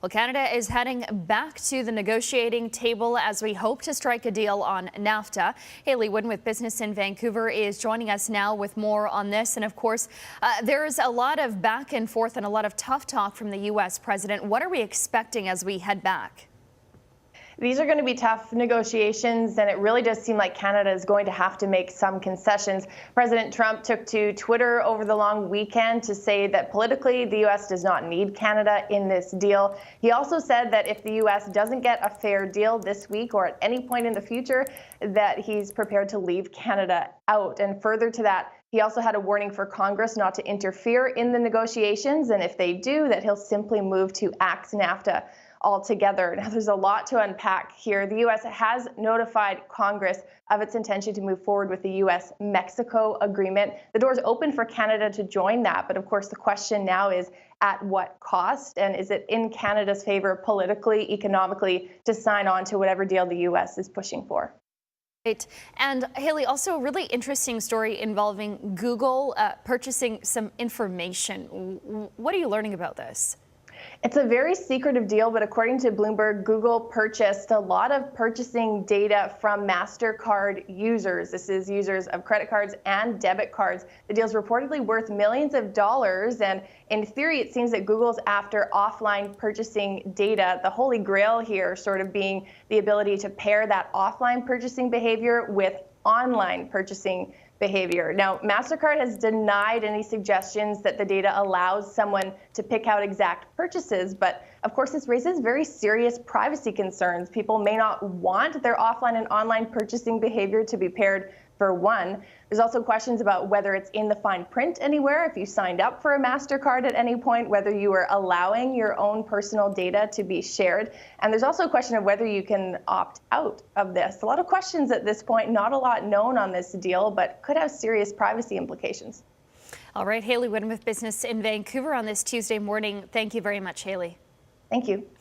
Well, Canada is heading back to the negotiating table as we hope to strike a deal on NAFTA. Hayley Woodin with Business in Vancouver is joining us now with more on this. And of course, there's a lot of back and forth and a lot of tough talk from the U.S. president. What are we expecting as we head back? These are going to be tough negotiations, and it really does seem like Canada is going to have to make some concessions. President Trump took to Twitter over the long weekend to say that politically the U.S. does not need Canada in this deal. He also said that if the U.S. doesn't get a fair deal this week or at any point in the future, that he's prepared to leave Canada out. And further to that, he also had a warning for Congress not to interfere in the negotiations, and if they do, that he'll simply move to axe NAFTA altogether. Now, there's a lot to unpack here. The U.S. has notified Congress of its intention to move forward with the U.S.-Mexico agreement. The door's open for Canada to join that, but of course the question now is at what cost, and is it in Canada's favor politically, economically, to sign on to whatever deal the U.S. is pushing for? Right. And Hayley, also a really interesting story involving Google purchasing some information. What are you learning about this? It's a very secretive deal, but according to Bloomberg, Google purchased a lot of purchasing data from Mastercard users. This is users of credit cards and debit cards. The deal's reportedly worth millions of dollars, and in theory, it seems that Google's after offline purchasing data, the holy grail here sort of being the ability to pair that offline purchasing behavior with online purchasing behavior. Now, Mastercard has denied any suggestions that the data allows someone to pick out exact purchases, but of course this raises very serious privacy concerns. People may not want their offline and online purchasing behavior to be paired, for one. There's also questions about whether it's in the fine print anywhere, if you signed up for a MasterCard at any point, whether you are allowing your own personal data to be shared. And there's also a question of whether you can opt out of this. A lot of questions at this point, not a lot known on this deal, but could have serious privacy implications. All right, Hayley Woodin with Business in Vancouver on this Tuesday morning. Thank you very much, Hayley. Thank you.